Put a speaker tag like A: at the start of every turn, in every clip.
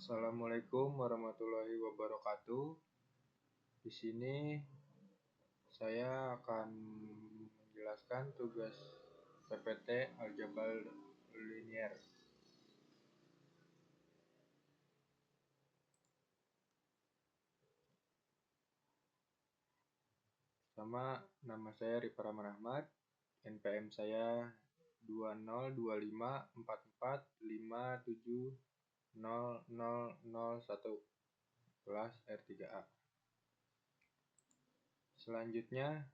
A: Assalamualaikum warahmatullahi wabarakatuh. Di sini saya akan menjelaskan tugas PPT Aljabar Linier. Sama nama saya Rifa Rahman Ahmad, NPM saya 20244575700001, kelas R3A. Selanjutnya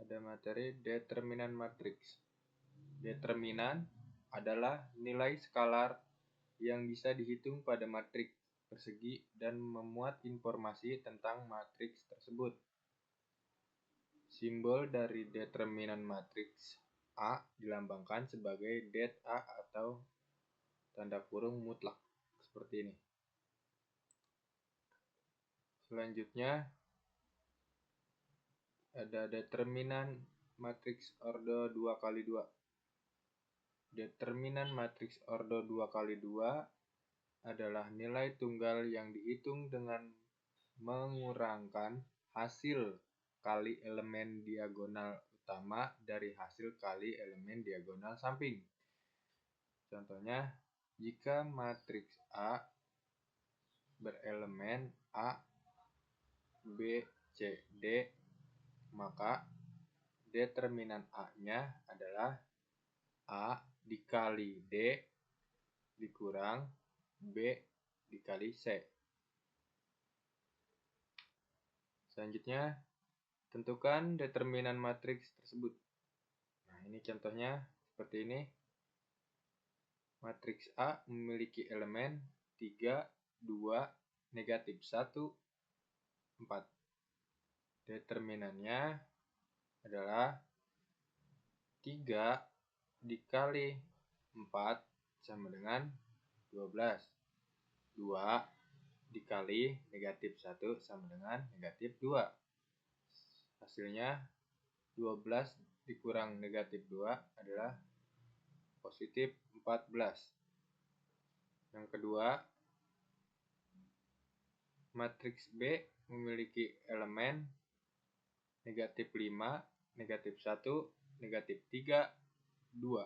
A: ada materi determinan matriks. Determinan adalah nilai skalar yang bisa dihitung pada matriks persegi dan memuat informasi tentang matriks tersebut. Simbol dari determinan matriks A dilambangkan sebagai det A atau tanda kurung mutlak, seperti ini. Selanjutnya ada determinan matriks ordo 2x2. Determinan matriks ordo 2x2 adalah nilai tunggal yang dihitung dengan mengurangkan hasil kali elemen diagonal utama dari hasil kali elemen diagonal samping. Contohnya, jika matriks A berelemen A, B, C, D, maka determinan A-nya adalah A dikali D dikurang B dikali C. Selanjutnya, tentukan determinan matriks tersebut. Nah, ini contohnya seperti ini. Matriks A memiliki elemen 3, 2, negatif 1, 4. Determinannya adalah 3 dikali 4 sama dengan 12. 2 dikali negatif 1 sama dengan negatif 2. Hasilnya 12 dikurang negatif 2 adalah positif 14. Yang kedua, matriks B memiliki elemen negatif 5, negatif 1, negatif 3, 2.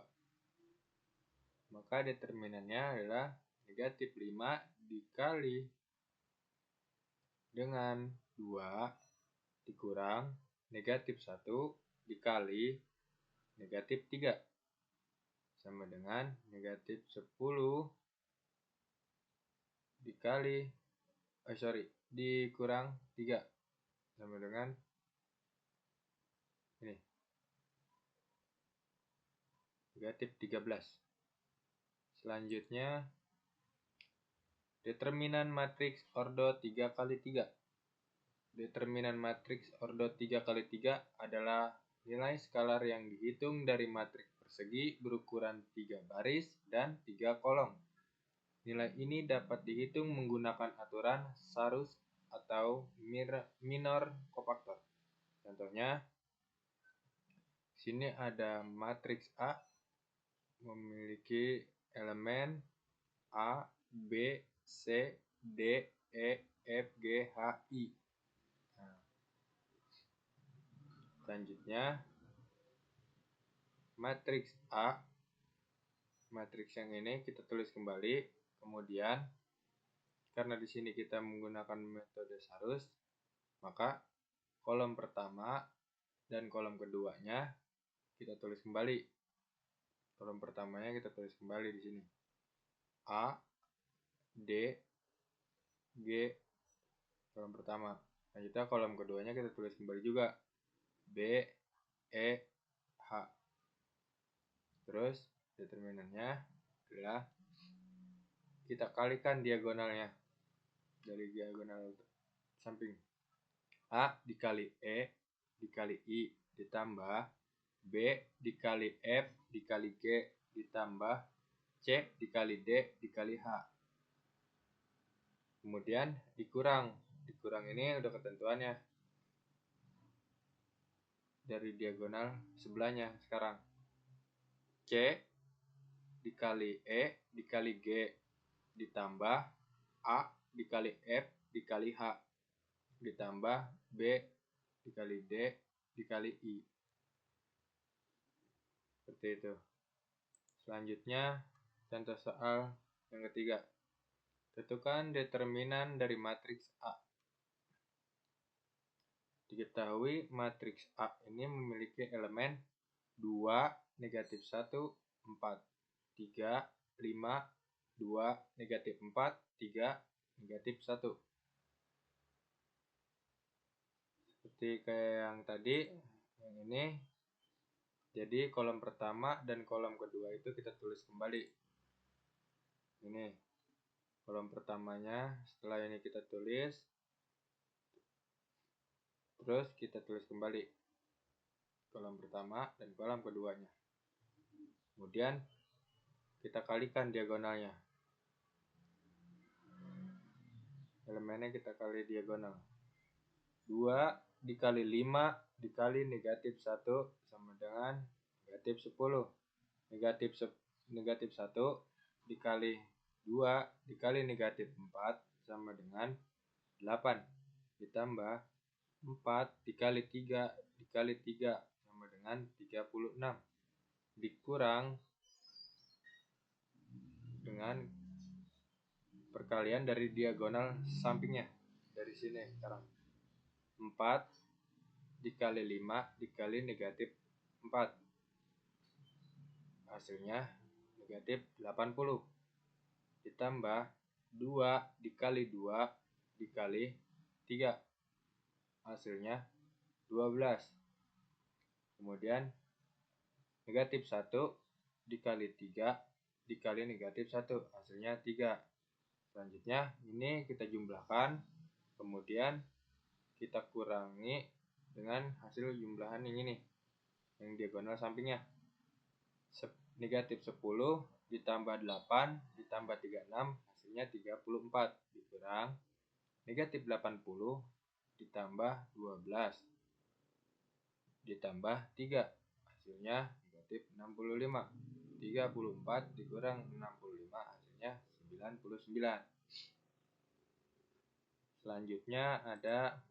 A: Maka determinannya adalah negatif 5 dikali dengan 2 dikurang negatif 1 dikali negatif 3 sama dengan negatif 10 dikurang 3 sama dengan ini, negatif 13. Selanjutnya, determinan matriks ordo 3x3. Determinan matriks ordo 3x3 adalah nilai skalar yang dihitung dari matriks persegi berukuran 3 baris dan 3 kolom. Nilai ini dapat dihitung menggunakan aturan Sarus atau minor cofactor. Contohnya, sini ada matriks A memiliki elemen A, B, C, D, E, F, G, H, I. Nah, selanjutnya, matriks A, matriks yang ini kita tulis kembali. Kemudian, karena di sini kita menggunakan metode Sarus, maka kolom pertama dan kolom keduanya kita tulis kembali. Kolom pertamanya kita tulis kembali di sini. A, D, G, kolom pertama. Selanjutnya kolom keduanya kita tulis kembali juga. B, E, H. Terus determinannya adalah kita kalikan diagonalnya dari diagonal samping. A dikali E dikali I ditambah B dikali F dikali G ditambah C dikali D dikali H. Kemudian dikurang ini udah ketentuannya dari diagonal sebelahnya. Sekarang C dikali E dikali G ditambah A dikali F dikali H ditambah B dikali D dikali I. Seperti itu. Selanjutnya, contoh soal yang ketiga. Tentukan determinan dari matriks A. Diketahui matriks A ini memiliki elemen 2, negatif 1, 4, 3, 5, 2, negatif 4, 3, negatif 1. Seperti kayak yang tadi, yang ini. Jadi kolom pertama dan kolom kedua itu kita tulis kembali. Ini kolom pertamanya, setelah ini kita tulis, terus kita tulis kembali kolom pertama dan kolom keduanya. Kemudian kita kalikan diagonalnya. Elemennya kita kali diagonal. 2 dikali 5 dikali negatif 1 sama dengan negatif 10. Negatif 1 dikali 2 dikali negatif 4 sama dengan 8. Ditambah 4 dikali 3 dikali 3 sama dengan 36. Dikurang dengan perkalian dari diagonal sampingnya. Dari sini sekarang. 4 dikali 5 dikali negatif 4. Hasilnya negatif 80. Ditambah 2 dikali 2 dikali 3. Hasilnya 12. Kemudian negatif 1 dikali 3 dikali negatif 1. Hasilnya 3. Selanjutnya ini kita jumlahkan. Kemudian kita kurangi dengan hasil jumlahan yang ini, yang diagonal sampingnya. Negatif 10 ditambah 8 ditambah 36 hasilnya 34. Dikurang negatif 80 ditambah 12 ditambah 3 hasilnya negatif 65. 34 dikurang 65 hasilnya 99. Selanjutnya ada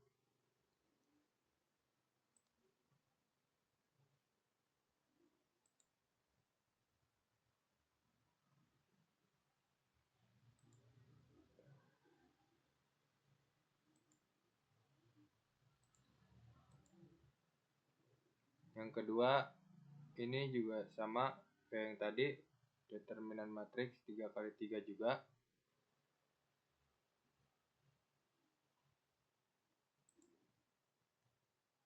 A: yang kedua. Ini juga sama kayak yang tadi, determinan matriks 3 kali 3 juga.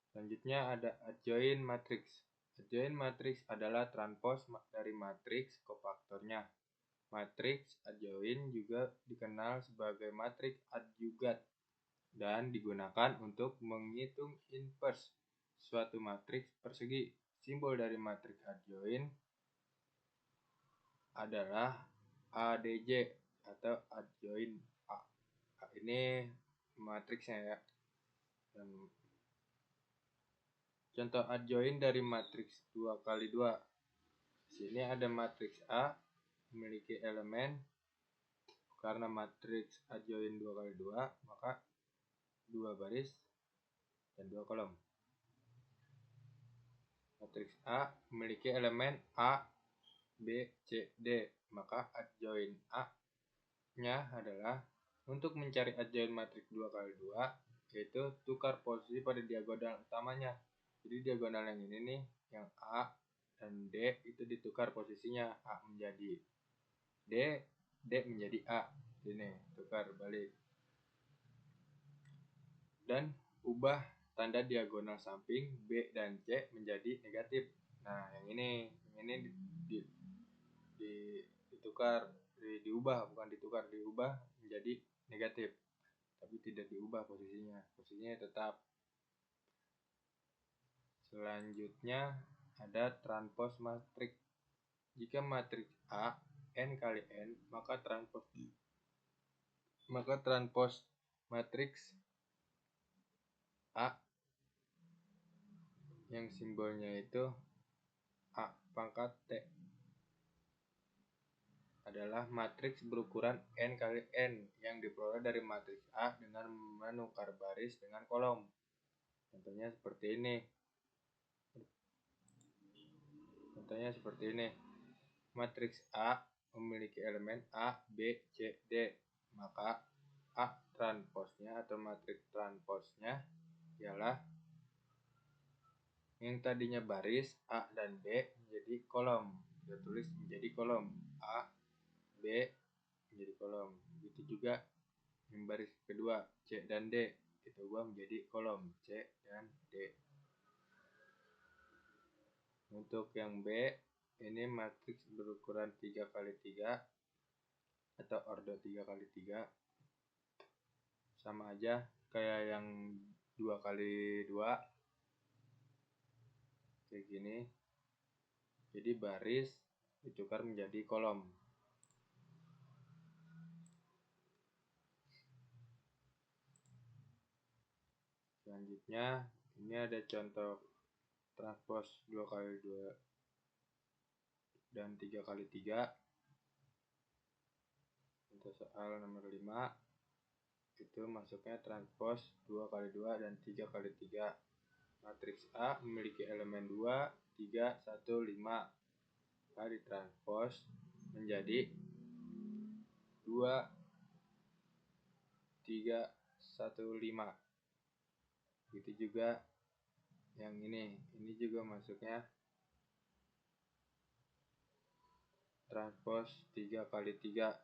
A: Selanjutnya ada adjoint matrix. Adjoint matrix adalah transpos dari matriks kofaktornya. Matriks adjoint juga dikenal sebagai matriks adjugat dan digunakan untuk menghitung inverse suatu matriks persegi. Simbol dari matriks adjoint adalah ADJ atau adjoint A. Ini matriksnya ya. Dan contoh adjoint dari matriks 2 kali 2. Sini ada matriks A memiliki elemen, karena matriks adjoint 2 kali 2, maka 2 baris dan 2 kolom. Matriks A memiliki elemen A, B, C, D, maka adjoint A-nya adalah untuk mencari adjoint matriks 2 kali 2, yaitu tukar posisi pada diagonal utamanya. Jadi diagonal yang ini nih, yang A dan D itu ditukar posisinya, A menjadi D, D menjadi A. Ini tukar balik. Dan ubah tanda diagonal samping B dan C menjadi negatif. Nah, yang ini ditukar, diubah, bukan ditukar, diubah menjadi negatif. Tapi tidak diubah posisinya. Posisinya tetap. Selanjutnya ada transpos matriks. Jika matriks A n kali n, maka transpos matriks A yang simbolnya itu A pangkat T adalah matriks berukuran n kali n yang diperoleh dari matriks A dengan menukar baris dengan kolom. Contohnya seperti ini. Matriks A memiliki elemen A, B, C, D. Maka A transposnya atau matriks transposnya ialah yang tadinya baris A dan B menjadi kolom. Kita tulis menjadi kolom. A, B menjadi kolom. Begitu juga yang baris kedua C dan D kita ubah menjadi kolom C dan D. Untuk yang B ini matriks berukuran 3x3 atau ordo 3x3, sama aja kayak yang 2x2 kayak gini. Jadi baris ditukar menjadi kolom. Selanjutnya ini ada contoh transpos 2x2 dan 3x3. Untuk soal nomor 5 itu masuknya transpos 2x2 dan 3x3. Matriks A memiliki elemen 2, 3, 1, 5. Maka ditranspos menjadi 2, 3, 1, 5. Begitu juga yang ini juga masuknya transpos 3x3,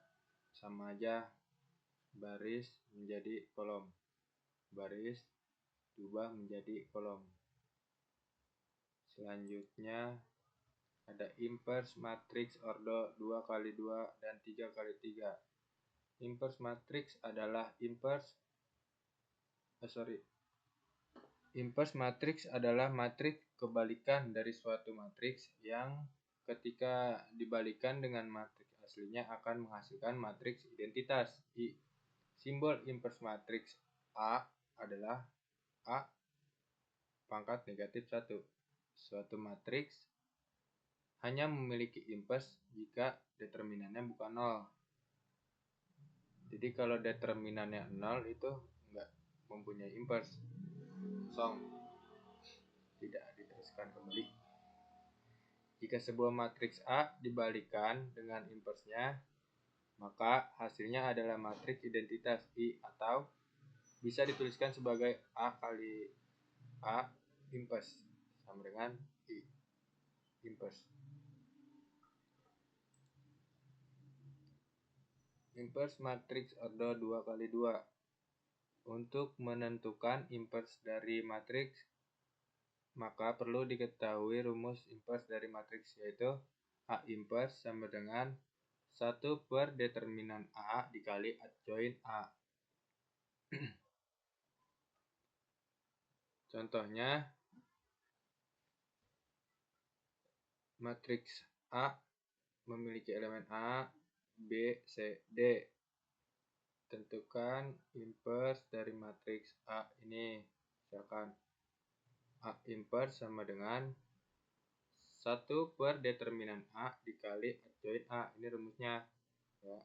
A: sama aja baris menjadi kolom, baris diubah menjadi kolom. Selanjutnya ada inverse matriks ordo 2x2 dan 3x3. Inverse matriks adalah Inverse matriks adalah matriks kebalikan dari suatu matriks yang ketika dibalikan dengan matriks aslinya akan menghasilkan matriks identitas I. Simbol inverse matriks A adalah A pangkat negatif 1. Suatu matriks hanya memiliki inverse jika determinannya bukan 0. Jadi kalau determinannya 0 itu enggak mempunyai inverse, kosong, tidak diteruskan kembali. Jika sebuah matriks A dibalikan dengan inversenya, maka hasilnya adalah matriks identitas I, atau bisa dituliskan sebagai A kali A inverse sama dengan I inverse. Inverse matriks ordo 2x2. Untuk menentukan inverse dari matriks, maka perlu diketahui rumus inverse dari matriks, yaitu A inverse sama dengan 1 per determinan A dikali adjoin A. Contohnya, matriks A memiliki elemen A, B, C, D. Tentukan inverse dari matriks A ini. Misalkan A inverse sama dengan 1 per determinan A dikali adjoin A. Ini rumusnya. Ya.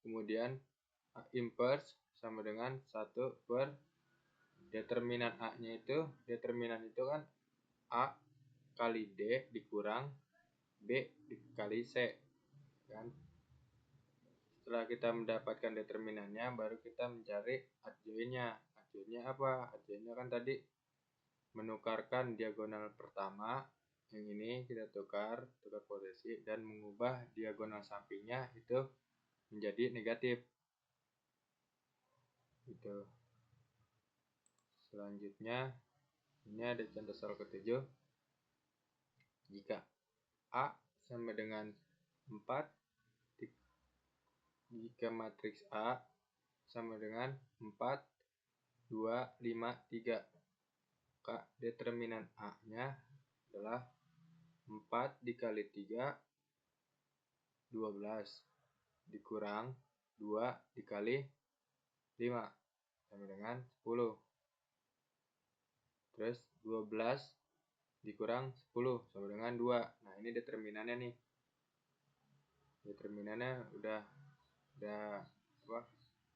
A: Kemudian A inverse sama dengan 1 per determinan A-nya itu. Determinan itu kan A kali D dikurang B dikali C. Kan? Setelah kita mendapatkan determinannya, baru kita mencari adjoinnya. Adjoinnya apa? Adjoinnya kan tadi menukarkan diagonal pertama, yang ini kita tukar posisi dan mengubah diagonal sampingnya itu menjadi negatif. Gitu. Selanjutnya, ini ada contoh soal ke-7. Jika A sama dengan 4, jika matriks A sama dengan 4, 2, 5, 3, maka determinan A-nya adalah 4 dikali 3, 12, dikurang 2 dikali 5, sama dengan 10. Terus 12 dikurang 10 sama dengan 2. Nah, ini determinannya nih. Determinannya udah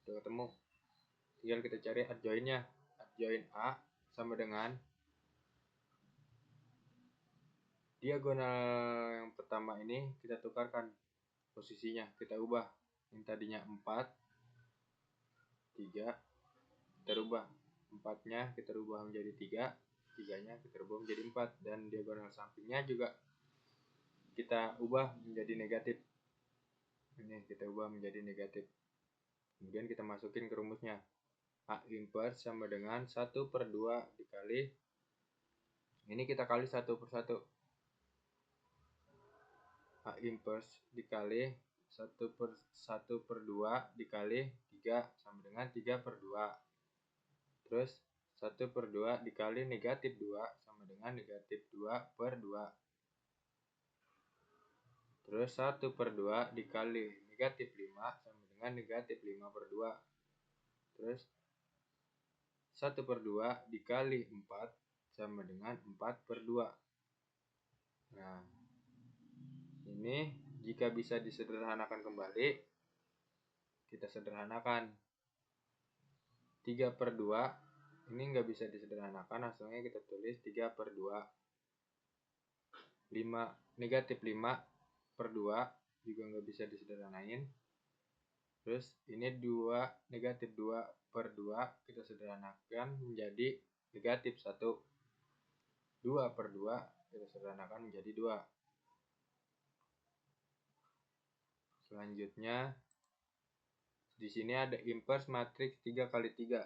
A: ketemu. Tinggal kita cari adjoinnya. Adjoin A sama dengan diagonal yang pertama ini kita tukarkan posisinya, kita ubah. Yang tadinya 4, 3, kita rubah. 4-nya kita rubah menjadi 3, 3-nya kita rubah menjadi 4, dan diagonal sampingnya juga kita ubah menjadi negatif. Ini kita ubah menjadi negatif. Kemudian kita masukin ke rumusnya. A inverse sama dengan 1/2 dikali, ini kita kali 1 per 1. A inverse dikali 1/2 dikali 3 sama dengan 3/2. Terus 1/2 dikali negatif 2 sama dengan negatif 2/2. Terus 1/2 dikali negatif 5 sama dengan negatif 5/2. Terus 1/2 dikali 4 sama dengan 4/2. Nah, ini jika bisa disederhanakan kembali, kita sederhanakan. 3/2 ini nggak bisa disederhanakan, hasilnya kita tulis 3/2. Negatif 5/2 juga nggak bisa disederhanain. Terus ini negatif 2/2 kita sederhanakan menjadi negatif 1. 2/2 kita sederhanakan menjadi 2. Selanjutnya di sini ada inverse matriks 3 kali 3.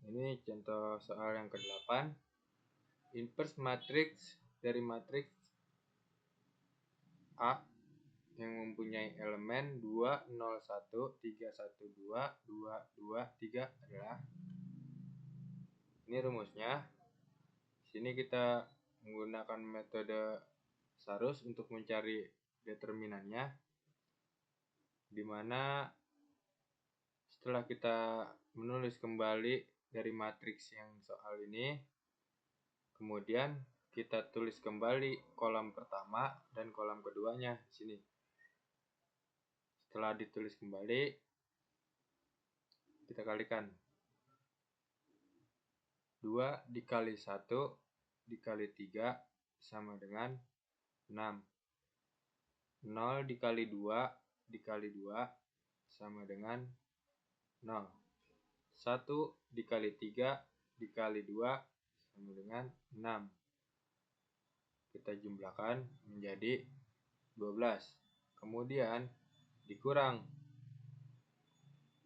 A: Ini contoh soal yang ke-8. Inverse matriks dari matriks A yang mempunyai elemen 2, 0, 1, 3, 1, 2, 2, 2, 3 adalah, ini rumusnya. Di sini kita menggunakan metode Sarus untuk mencari determinannya, di mana setelah kita menulis kembali dari matriks yang soal ini, kemudian kita tulis kembali kolom pertama dan kolom keduanya di sini. Setelah ditulis kembali, kita kalikan. 2 dikali 1 dikali 3 sama dengan 6. 0 dikali 2 dikali 2 sama dengan 0. 1 dikali 3 dikali 2 sama dengan 6. Kita jumlahkan menjadi 12. Kemudian dikurang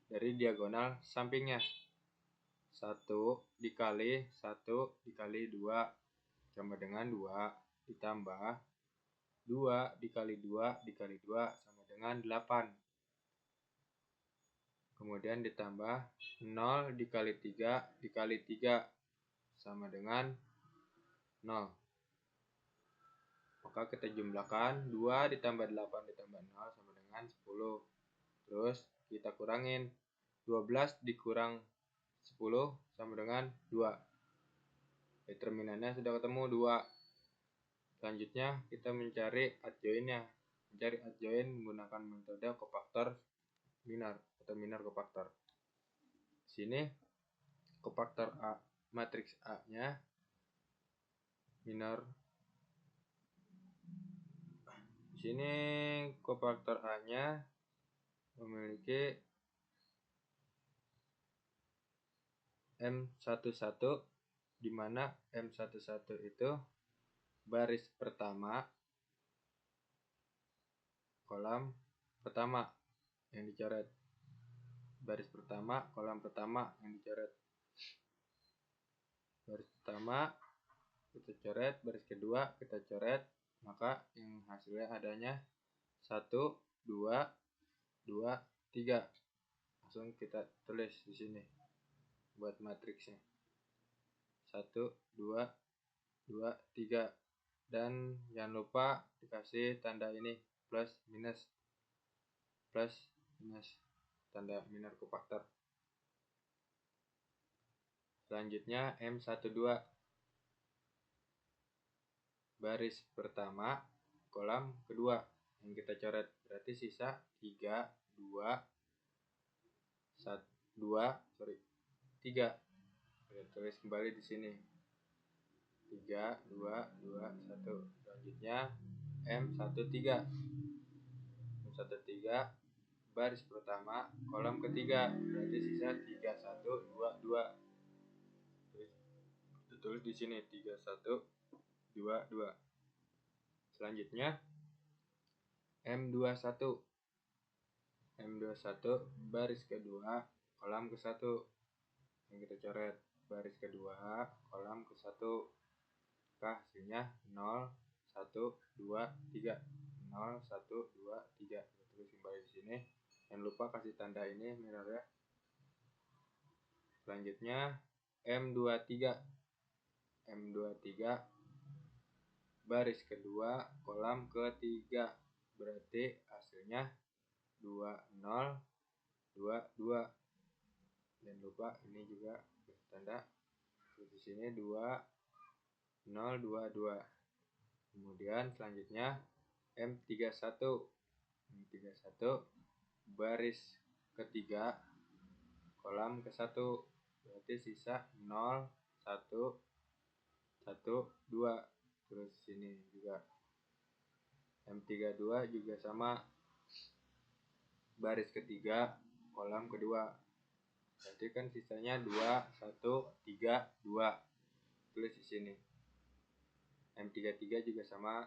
A: dari diagonal sampingnya. 1 dikali 1 dikali 2 sama dengan 2, ditambah 2 dikali 2 dikali 2 sama dengan 8. Kemudian ditambah 0 dikali 3 dikali 3 sama dengan 0. Maka kita jumlahkan 2 ditambah 8 ditambah 0 sama dengan 10. Terus kita kurangin. 12 dikurang 10 sama dengan 2. Determinannya sudah ketemu 2. Selanjutnya kita mencari adjoinnya. Mencari adjoin menggunakan metode cofactor minor atau minor cofactor. Sini cofactor A, matriks A-nya minor. Sini cofactor A-nya memiliki M11, di mana M11 itu baris pertama kolam pertama yang dicoret. Baris pertama kolam pertama yang dicoret. Baris pertama kita coret, baris kedua kita coret, maka yang hasilnya adanya 1, 2, 2, 3. Langsung kita tulis di sini buat matriksnya. 1, 2, 2, 3. Dan jangan lupa dikasih tanda ini plus minus tanda minor cofactor. Selanjutnya M12 baris pertama kolam kedua yang kita coret, berarti sisa 3 2 3. Kita tulis kembali di sini 3 2 2 1. Selanjutnya M13 baris pertama kolam ketiga, berarti sisa 3 1 2 2. Tulis di sini 3 1 2 2. Selanjutnya M21 baris kedua kolam ke-1 yang kita coret, baris kedua kolam ke-1. Hasilnya 0 1 2 3 0 1 2 3. Kita tulis kembali di sini. Jangan lupa kasih tanda ini mirror ya. Selanjutnya M23 baris kedua kolam ketiga, berarti hasilnya 2 0 2 2. Jangan lupa ini juga tanda di sini 2 0 2 2. Kemudian selanjutnya M31 baris ketiga kolam ke-1, berarti sisa 0 1 1 2. Terus sini juga M32 juga sama, baris ketiga kolam kedua, berarti kan sisanya 2 1 3 2. Tulis di sini. M33 juga sama,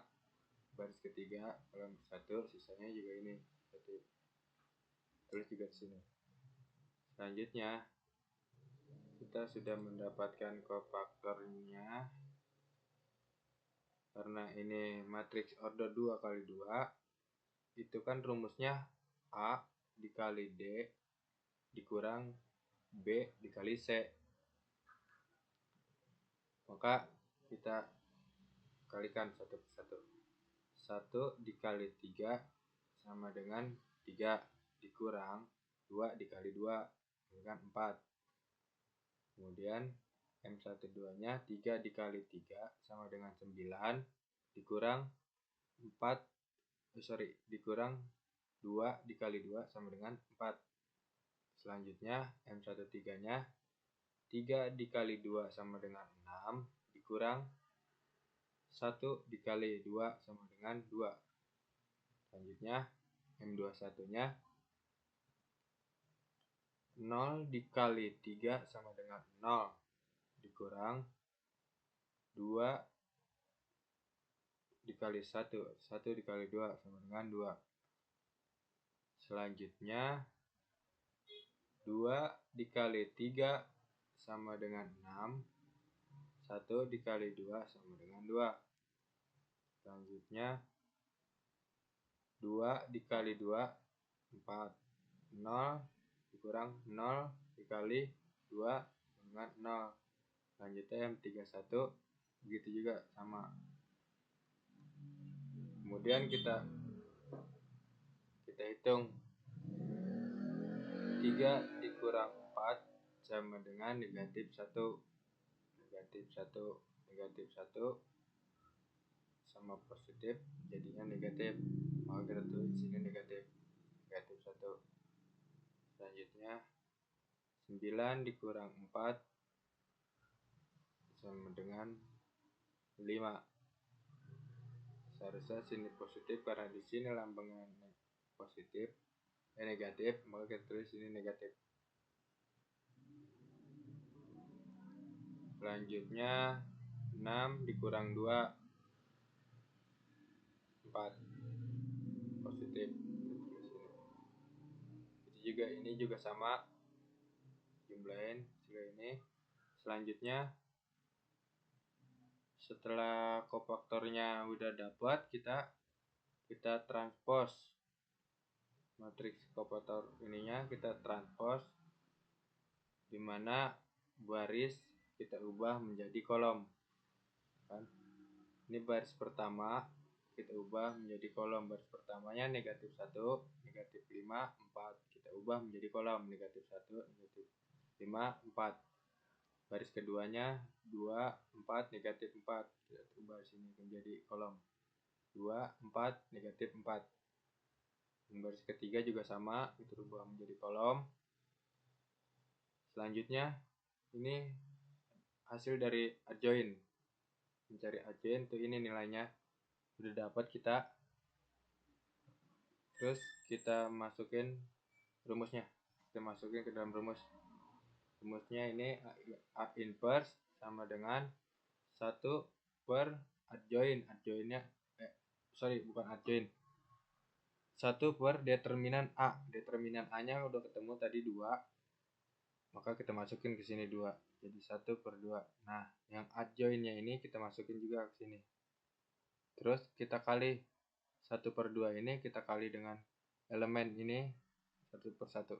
A: baris ketiga kolam 1, sisanya juga ini. Berarti tulis juga di sini. Selanjutnya kita sudah mendapatkan kofaktornya. Karena ini matriks order 2 kali 2, itu kan rumusnya A dikali D dikurang B dikali C. Maka kita kalikan satu persatu. 1 dikali 3 sama dengan 3 dikurang 2 dikali 2 dengan 4. Kemudian M12 nya 3 dikali 3 sama dengan 9 dikurang 2 dikali 2 sama dengan 4. Selanjutnya M13 nya 3 dikali 2 sama dengan 6 dikurang 1 dikali 2 sama dengan 2. Selanjutnya M21 nya 0 dikali 3 sama dengan 0 dikurang 2 dikali 1 dikali 2 sama dengan 2. Selanjutnya 2 dikali 3 sama dengan 6. 1 dikali 2 sama dengan 2. Selanjutnya 2 dikali 2 4. 0 dikurang 0 dikali 2 dengan 0. Selanjutnya M31 begitu juga sama. Kemudian kita hitung 3 dikurang 4 sama dengan negatif 1. Negatif 1 sama positif jadinya negatif. Maka kita tulis di sini negatif 1. Selanjutnya 9 dikurang 4 sama dengan 5. Seharusnya sini positif karena di sini lambangnya positif, negatif, maka kita tulis ini negatif. Selanjutnya 6 dikurang 2 4 positif. Itu juga ini juga sama, jumlahin sila ini. Selanjutnya setelah kofaktornya udah dapat, kita transpose matriks kofaktor ininya, kita transpose dimana baris kita ubah menjadi kolom kan. Ini baris pertama kita ubah menjadi kolom. Baris pertamanya negatif 1 negatif 5 4, kita ubah menjadi kolom negatif 1 negatif 5 4. baris keduanya 2, 4, negatif 4. Kita ubah sini menjadi kolom 2, 4, negatif 4. Dan baris ketiga juga sama, kita ubah menjadi kolom. Selanjutnya ini hasil dari adjoin. Mencari adjoin tuh ini nilainya udah dapat kita. Terus kita masukin rumusnya. Kita masukin ke dalam rumus. Rumusnya ini A inverse sama dengan 1 per adjoin. Adjoinnya bukan adjoin. 1 per determinan A. Determinan A-nya udah ketemu tadi 2. Maka kita masukin ke sini 2. Jadi 1 per 2. Nah, yang adjoinnya ini kita masukin juga ke sini. Terus kita kali 1 per 2 ini kita kali dengan elemen ini 1 per 1.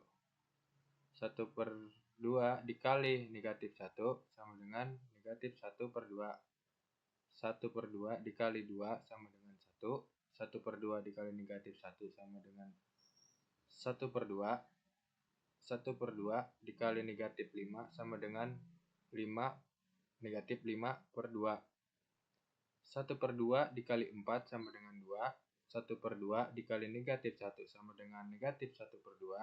A: 1 per 2 dikali negatif 1 sama dengan negatif 1 per 2. 1 per 2 dikali 2 sama dengan 1. 1 per 2 dikali negatif 1 sama dengan 1 per 2. 1 per 2 dikali negatif 5 sama dengan 5 negatif 5 per 2. 1 per 2 dikali 4 sama dengan 2. 1 per 2 dikali negatif 1 sama dengan negatif 1 per 2.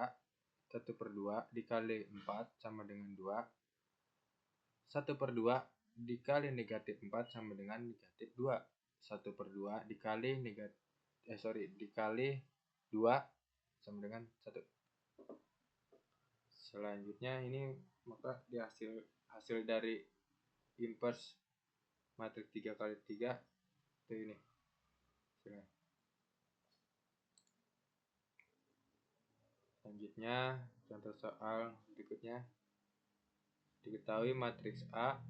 A: 1 per 2 dikali 4 sama dengan 2. 1 per 2 dikali negatif 4 sama dengan negatif 2. 1 per 2 dikali dikali 2 sama dengan 1. Selanjutnya ini maka di hasil dari inverse matriks 3 kali 3 itu ini. Selanjutnya contoh soal berikutnya. Diketahui matriks A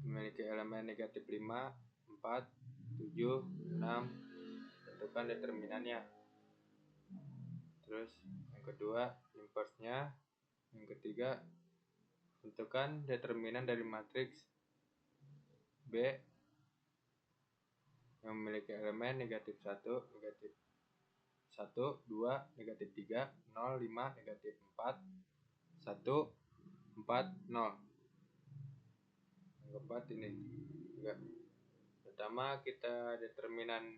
A: memiliki elemen negatif 5, 4, 7, 6. Tentukan determinannya. Terus yang kedua inverse-nya. Yang ketiga tentukan determinan dari matriks B yang memiliki elemen negatif 1, negatif 1, 2, negatif 3, 0, 5, negatif 4, 1, 4, 0. Yang keempat ini enggak. Pertama kita determinan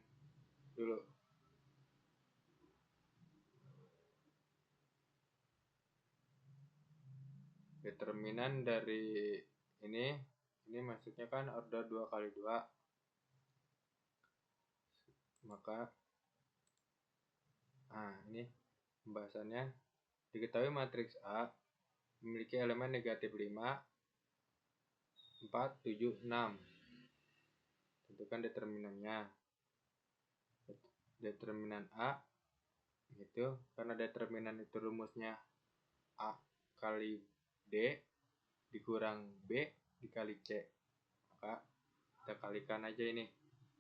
A: dulu. Determinan dari ini maksudnya kan order 2 kali 2. Maka ini pembahasannya. Diketahui matriks A memiliki elemen negatif 5, 4, 7, 6. Tentukan determinannya. Determinan A itu karena determinan itu rumusnya A kali D dikurang B dikali C. Maka kita kalikan aja ini.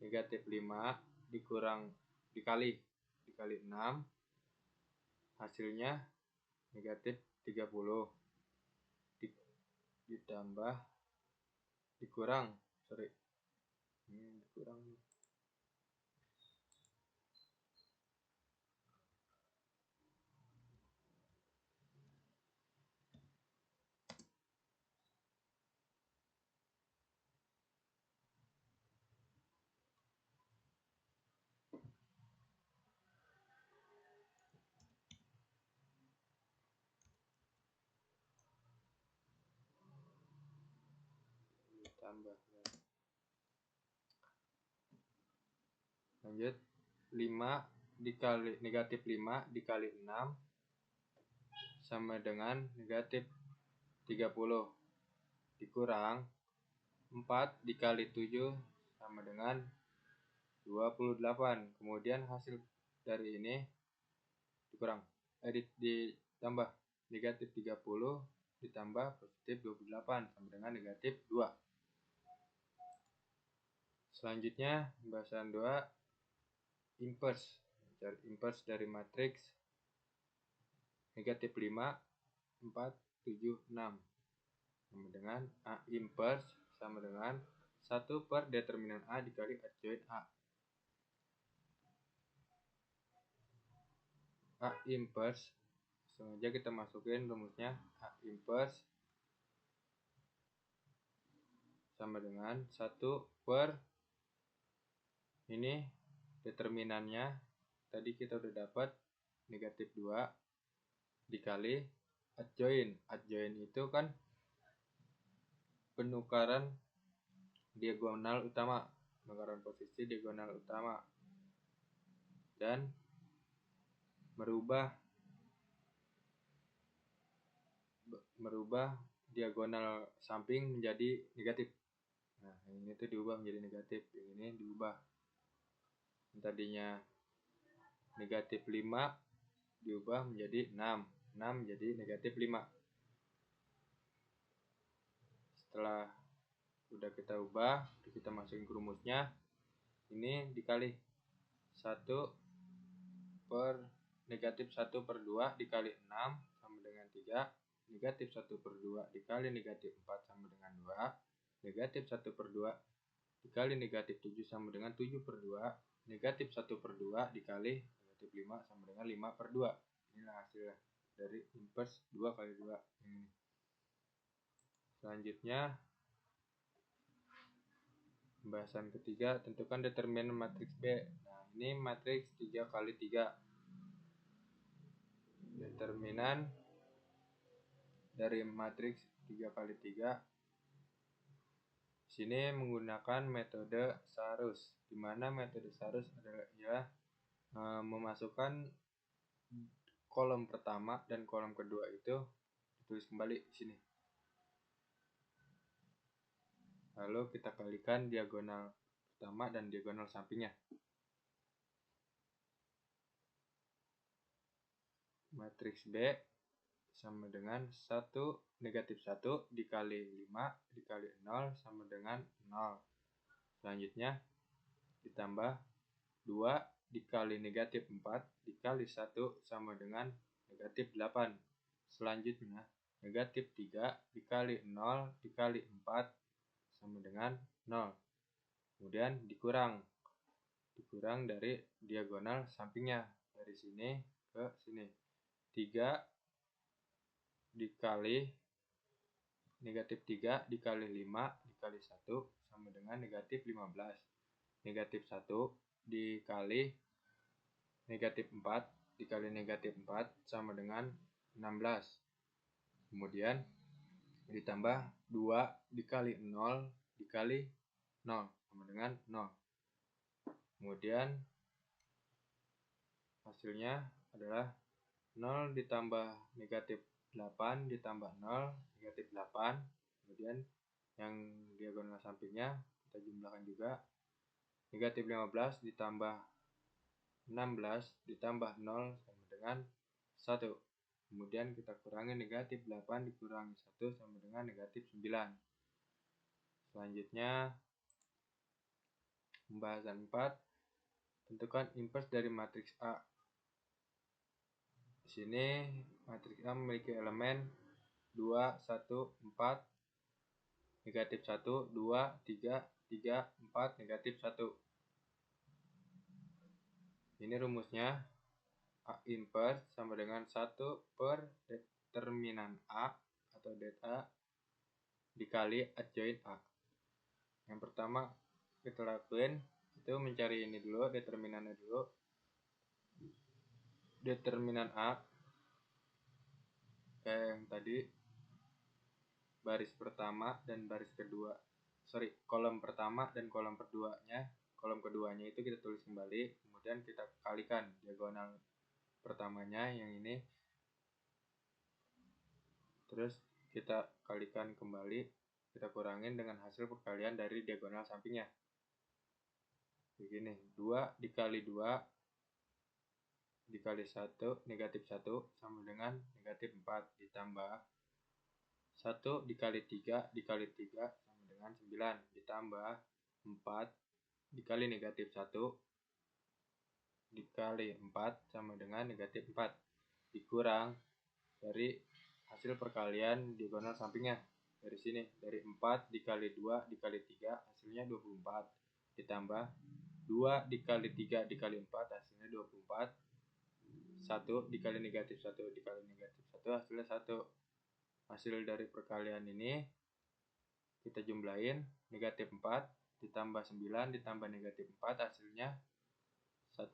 A: Negatif 5 dikali 6. Hasilnya negatif 30. Ditambah dikurang lanjut 5 dikali negatif 5 dikali 6 sama dengan negatif 30 dikurang 4 dikali 7 sama dengan 28. Kemudian hasil dari ini ditambah negatif 30 ditambah positif 28 sama dengan negatif 2. Selanjutnya pembahasan 2 inverse. Cari inverse dari matriks negatif 5, 4, 7, 6 sama dengan A inverse sama dengan 1 per determinan A dikali adjoin A. A inverse langsung aja kita masukin rumusnya. A inverse sama dengan 1 per ini determinannya tadi kita udah dapat negatif 2 dikali adjoin. Adjoin itu kan penukaran diagonal utama, penukaran posisi diagonal utama, dan merubah diagonal samping menjadi negatif. Nah, yang ini tuh diubah menjadi negatif, yang ini diubah. Yang tadinya negatif 5 diubah menjadi 6. 6 jadi negatif 5. Setelah udah kita ubah, kita masukin ke rumusnya. Ini dikali 1 per negatif 1 per 2 dikali 6 sama dengan 3. Negatif 1 per 2 dikali negatif 4 sama dengan 2. Negatif 1 per 2 dikali negatif 7 sama dengan 7 per 2. Negatif 1 per 2 dikali negatif 5 sama dengan 5 per 2. Inilah hasilnya dari inverse 2 kali 2 ini. Selanjutnya, pembahasan ketiga, tentukan determinan matriks B. Nah, ini matriks 3 kali 3. Determinan dari matriks 3 kali 3 sini menggunakan metode Sarus, di mana metode Sarus adalah memasukkan kolom pertama dan kolom kedua itu ditulis kembali di sini. Lalu kita kalikan diagonal pertama dan diagonal sampingnya. Matriks B sama dengan 1 negatif 1 dikali 5 dikali 0 sama dengan 0. Selanjutnya ditambah 2 dikali negatif 4 dikali 1 sama dengan negatif 8. Selanjutnya negatif 3 dikali 0 dikali 4 sama dengan 0. Kemudian dikurang dari diagonal sampingnya, dari sini ke sini. 3 dikali negatif 3 dikali 5 dikali 1 sama dengan negatif 15. Negatif 1 dikali negatif 4 dikali negatif 4 sama dengan 16. Kemudian ditambah 2 dikali 0 dikali 0 sama dengan 0. Kemudian hasilnya adalah 0 ditambah negatif 8 ditambah 0 negatif 8. Kemudian yang diagonal sampingnya kita jumlahkan juga. Negatif 15 ditambah 16 ditambah 0 sama dengan 1. Kemudian kita kurangi negatif 8 dikurangi 1 sama dengan negatif 9. Selanjutnya pembahasan 4, tentukan inverse dari matriks A. Di sini matriks A memiliki elemen 2, 1, 4, negatif 1, 2, 3, 3, 4, negatif 1. Ini rumusnya A inverse sama dengan 1 per determinan A atau det A dikali adjoin A. Yang pertama kita lakuin itu mencari ini dulu, determinannya dulu. Determinan A kayak yang tadi, baris pertama dan baris kedua, kolom pertama dan kolom keduanya itu kita tulis kembali, kemudian kita kalikan diagonal pertamanya yang ini, terus kita kalikan kembali, kita kurangin dengan hasil perkalian dari diagonal sampingnya. Begini, 2 dikali 2 dikali 1 negatif 1 sama dengan negatif 4 ditambah 1 dikali 3 dikali 3 sama dengan 9 ditambah 4 dikali negatif 1 dikali 4 sama dengan negatif 4 dikurang dari hasil perkalian diagonal sampingnya. Dari sini, dari 4 dikali 2 dikali 3 hasilnya 24 ditambah 2 dikali 3 dikali 4 hasilnya 24. 1 dikali negatif 1 dikali negatif 1 hasilnya 1. Hasil dari perkalian ini kita jumlahin, negatif 4 ditambah 9 ditambah negatif 4 hasilnya 1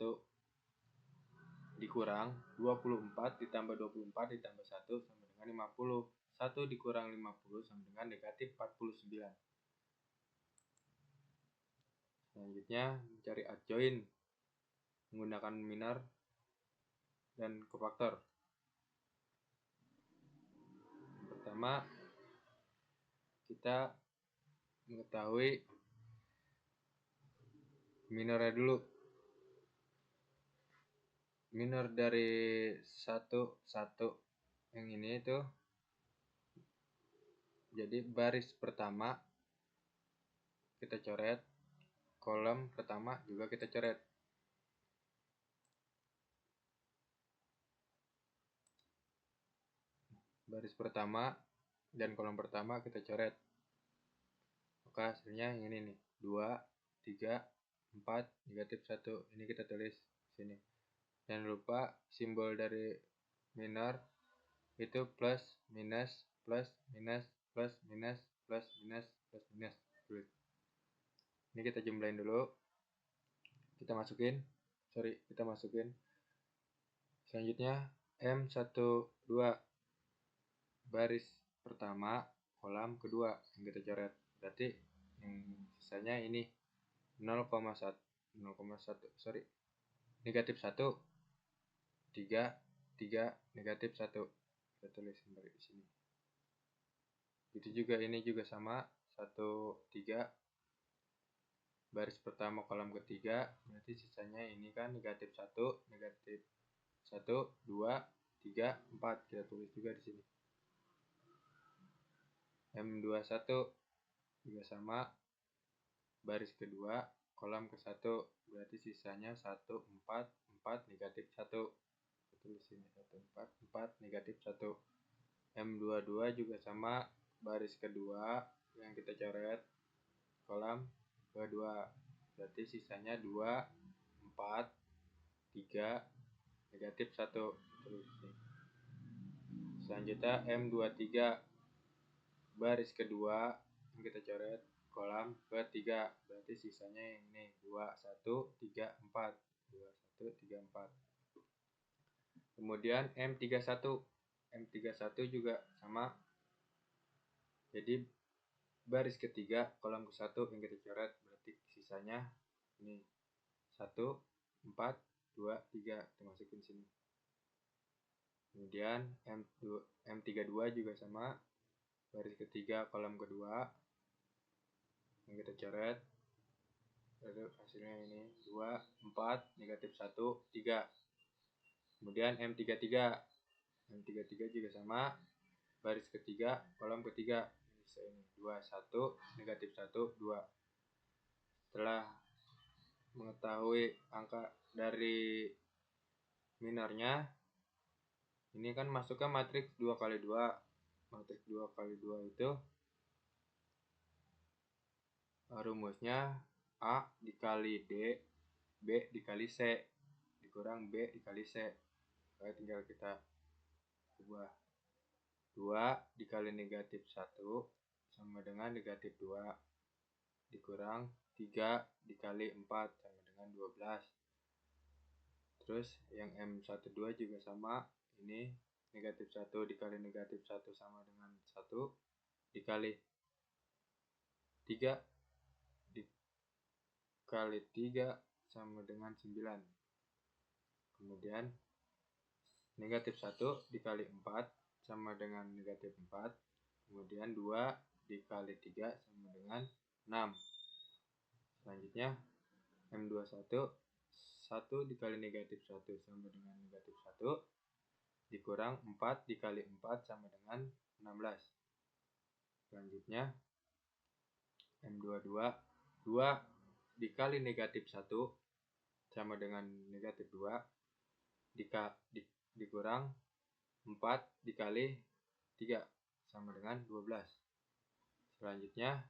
A: dikurang 24 ditambah 24 ditambah 1 sama dengan 50. 1 dikurang 50 sama dengan negatif 49. Selanjutnya mencari adjoin menggunakan minor dan kofaktor. Pertama, kita mengetahui minornya dulu. Minor dari 1 yang ini itu, jadi baris pertama kita coret, kolom pertama juga kita coret. Baris pertama dan kolom pertama kita coret. Maka hasilnya yang ini nih, 2, 3, 4, negatif 1. Ini kita tulis sini. Jangan lupa simbol dari minor itu plus, minus, plus, minus, plus, minus, plus, minus, plus, minus. Ini kita jumlahin dulu. Kita masukin. Selanjutnya M12 baris pertama kolam kedua yang kita coret. Berarti yang sisanya ini 0,1 negatif 1 3 negatif 1. Kita tulis kembali di sini. Itu juga ini juga sama 1 3 baris pertama kolam ketiga, berarti sisanya ini kan negatif 1 negatif 1 2 3 4. Kita tulis juga di sini. M21 juga sama baris kedua kolam ke 1, berarti sisanya 1 4 4 negatif 1. Kita tulis sini 1 4 4 negatif 1. M22 juga sama baris kedua yang kita coret kolam kedua, berarti sisanya 2 4 3 negatif 1. Selanjutnya M23 baris kedua yang kita coret kolam ketiga, berarti sisanya yang ini 2 1 3 4 2 1 3 4. Kemudian M31 juga sama, jadi baris ketiga kolom ke 1 yang kita coret, berarti sisanya ini 1 4 2 3. Kita masukin sini. Kemudian M32 juga sama baris ketiga kolom kedua yang kita coret, lalu hasilnya ini 2 4 negatif 1 3. Kemudian M33 juga sama baris ketiga kolom ketiga, ini 2 1 negatif 1 2. Setelah mengetahui angka dari minornya, ini kan masukkan matriks 2 kali 2. Matriks 2 kali 2 itu rumusnya A dikali D, B dikali C, dikurang B dikali C. Tinggal kita ubah. 2 dikali negatif 1 sama dengan negatif 2, dikurang 3 dikali 4 sama dengan 12. Terus yang M12 juga sama, ini negatif 1 dikali negatif 1 sama dengan 1, dikali 3 dikali 3 sama dengan 9. Kemudian negatif 1 dikali 4 sama dengan negatif 4. Kemudian 2 dikali 3 sama dengan 6. Selanjutnya M21 1 dikali negatif 1 sama dengan negatif 1, dikurang 4 dikali 4 sama dengan 16. Selanjutnya M22 2 dikali negatif 1 sama dengan negatif 2, dikurang 4 dikali 3 sama dengan 12. Selanjutnya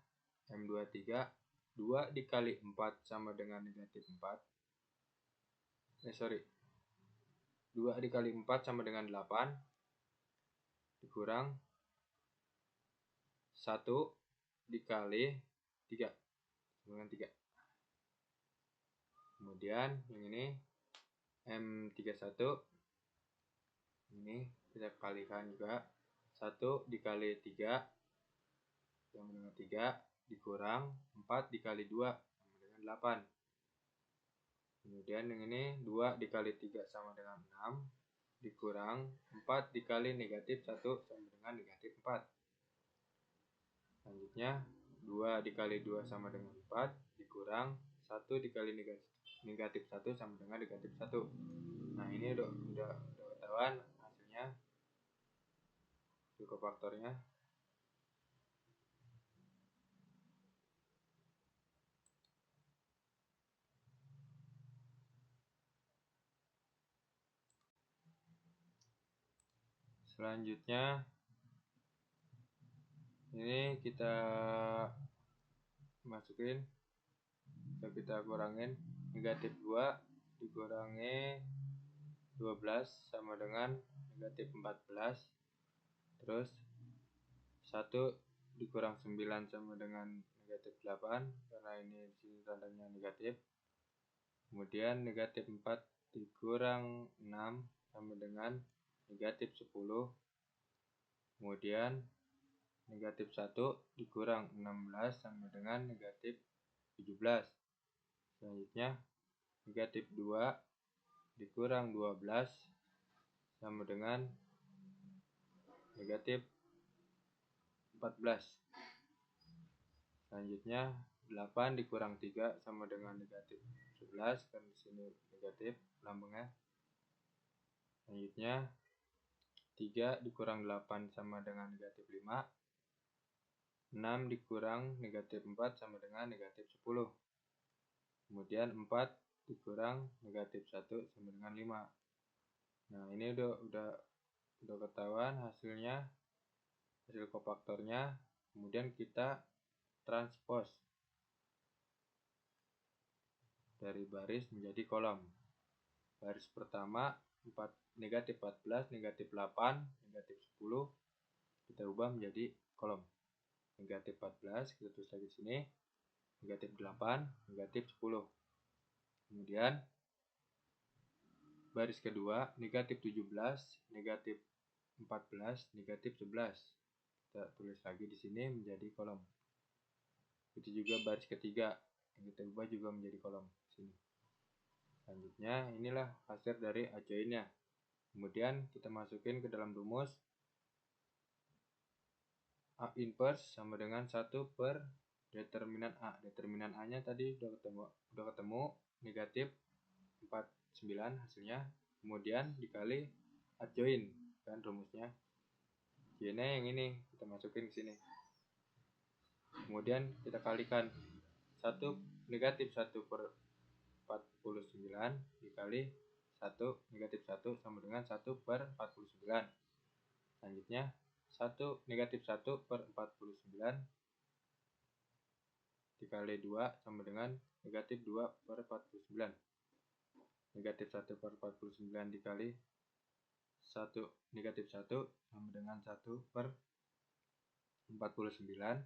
A: M23 2 dikali 4 sama dengan negatif 4. 2 dikali 4 sama dengan 8, dikurang 1 dikali 3 dengan 3. Kemudian yang ini M31 ini kita kalikan juga, 1 dikali 3 sama dengan 3 dikurang 4 dikali 2 sama dengan 8. Kemudian yang ini 2 dikali 3 sama dengan 6 dikurang 4 dikali negatif 1 sama dengan negatif 4. Selanjutnya 2 dikali 2 sama dengan 4 dikurang 1 dikali negatif 1 sama dengan negatif 1. Nah ini udah ketahuan hasilnya, cukup faktornya. Selanjutnya ini kita masukin, kita kurangin, negatif 2 dikurangi 12 sama dengan negatif 14, terus 1 dikurang 9 sama dengan negatif 8 karena ini sini tandanya negatif. Kemudian negatif 4 dikurang 6 sama dengan negatif 10. Kemudian negatif 1 dikurang 16 sama dengan negatif 17. Selanjutnya negatif 2 dikurang 12 sama dengan negatif 14. Selanjutnya 8 dikurang 3 sama dengan negatif 11 karena di sini negatif lambangnya. Selanjutnya 3 dikurang 8 sama dengan negatif 5. 6 dikurang negatif 4 sama dengan negatif 10. Kemudian 4 dikurang negatif 1 sama dengan 5. Nah ini udah ketahuan hasilnya, hasil kofaktornya. Kemudian kita transpose dari baris menjadi kolom. Baris pertama negatif 14, negatif 8, negatif 10 kita ubah menjadi kolom. Negatif 14 kita tulis lagi di sini, negatif 8, negatif 10. Kemudian baris kedua negatif 17, negatif 14, negatif 11. Kita tulis lagi di sini menjadi kolom. Itu juga baris ketiga yang kita ubah juga menjadi kolom sini. Selanjutnya inilah hasil dari adjoinnya. Kemudian kita masukin ke dalam rumus A inverse sama dengan 1 per determinan A. Determinan A nya tadi udah ketemu negatif 49 hasilnya. Kemudian dikali adjoin kan rumusnya. J-nya yang ini kita masukin ke sini. Kemudian kita kalikan 1 negatif 1 per 49 dikali 1 negatif 1 sama dengan 1 per 49. Selanjutnya 1 negatif 1 per 49 dikali 2 sama dengan negatif 2 per 49. Negatif 1 per 49 dikali 1 negatif 1 sama dengan 1 per 49.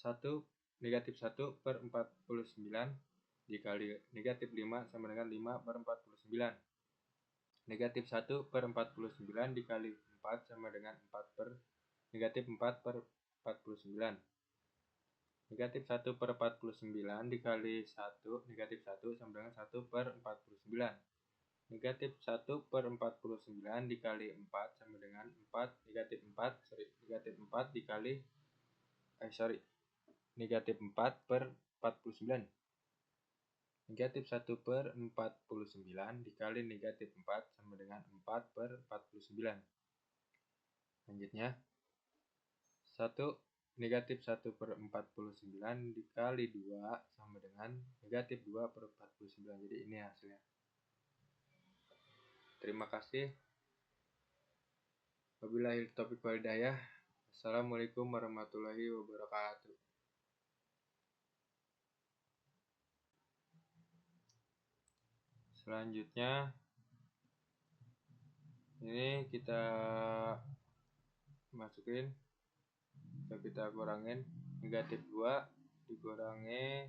A: 1 negatif 1 per 49 dikali negatif 5 sama dengan 5 per 49. Negatif 1 per 49 dikali 4 sama dengan 4 per negatif 4 per 49. Negatif 1 per 49 dikali 1 negatif 1 sama dengan 1 per 49. Negatif 1 per 49 dikali 4 sama dengan 4 negatif 4 dikali negatif 4 per 49. Negatif 1 per 49 dikali negatif 4 sama dengan 4 per 49. Selanjutnya 1 negatif 1 per 49 dikali 2 sama dengan negatif 2 per 49. Jadi ini hasilnya. Terima kasih. Wabillahi taufiq wal hidayah. Assalamualaikum warahmatullahi wabarakatuh. Selanjutnya ini kita masukin, kita kurangin negatif 2 dikurangi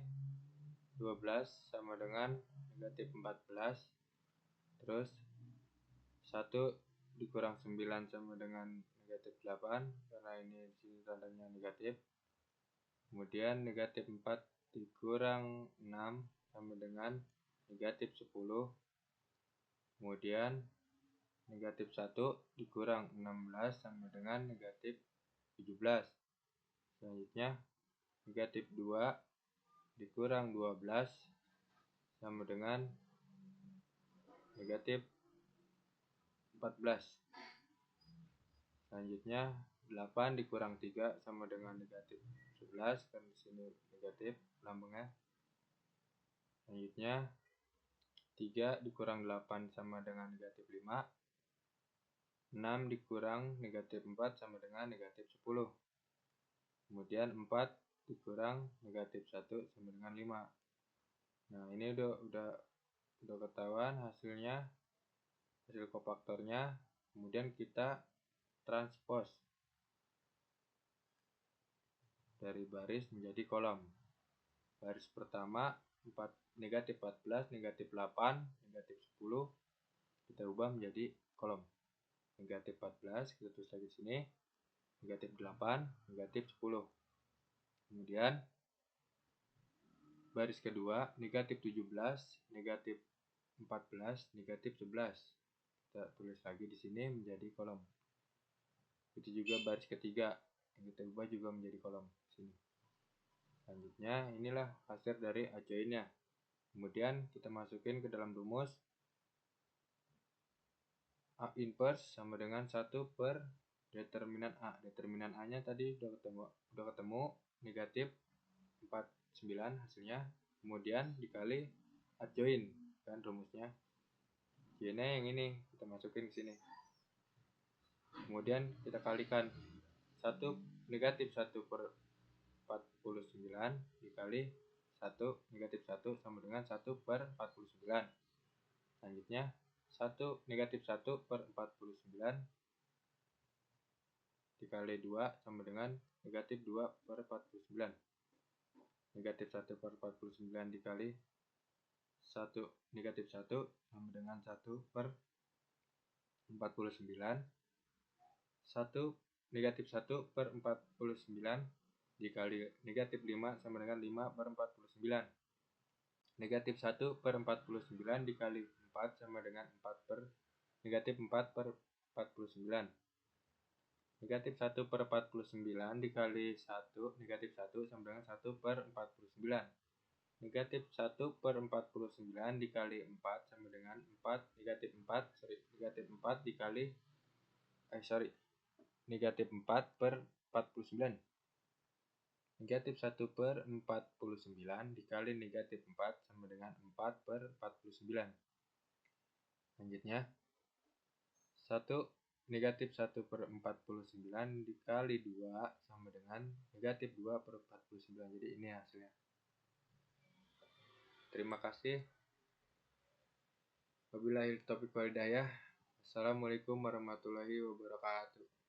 A: 12 sama dengan negatif 14. Terus 1 dikurang 9 sama dengan negatif 8, karena ini sini tandanya negatif. Kemudian negatif 4 dikurang 6 sama dengan negatif 10. Kemudian negatif 1 dikurang 16 sama dengan negatif 17. Selanjutnya negatif 2 dikurang 12 sama dengan negatif 14. Selanjutnya 8 dikurang 3 sama dengan negatif 11, karena di sini negatif lambangnya. Selanjutnya 3 dikurang 8 sama dengan negatif 5. 6 dikurang negatif 4 sama dengan negatif 10. Kemudian 4 dikurang negatif 1 sama dengan 5. Nah, ini udah ketahuan hasilnya, hasil kofaktornya. Kemudian kita transpose dari baris menjadi kolom. Baris pertama negatif 14, negatif 8, negatif 10 kita ubah menjadi kolom. Negatif 14 kita tulis lagi di sini, negatif 8, negatif 10. Kemudian baris kedua negatif 17, negatif 14, negatif 11. Kita tulis lagi di sini menjadi kolom. Itu juga baris ketiga yang kita ubah juga menjadi kolom sini. Selanjutnya inilah hasil dari adjoinnya. Kemudian kita masukin ke dalam rumus A inverse sama dengan 1 per determinan A. Determinan A nya tadi udah ketemu negatif 49 hasilnya. Kemudian dikali adjoin, kan rumusnya. J-nya yang ini kita masukin ke sini. Kemudian kita kalikan negatif 1 per 49 dikali 1 negatif 1 sama dengan 1 per 49. Selanjutnya negatif 1 per 49 dikali 2 sama dengan negatif 2 per 49. Negatif 1 per 49 dikali negatif 1 sama dengan 1 per 49. Negatif 1 per 49 dikali negatif 5 sama dengan 5 per 49. Negatif 1 per 49 dikali 4 sama dengan 4 per negatif 4 per 49. Negatif 1 per 49 dikali 1 negatif 1 sama dengan 1 per 49. Negatif 1 per 49 dikali 4 sama dengan 4 negatif 4 dikali negatif 4 per 49. Negatif 1 per 49 dikali negatif 4 sama dengan 4 per 49. Selanjutnya negatif 1 per 49 dikali 2 sama dengan negatif 2 per 49. Jadi ini hasilnya. Terima kasih. Wabillahi taufiq wal hidayah. Assalamualaikum warahmatullahi wabarakatuh.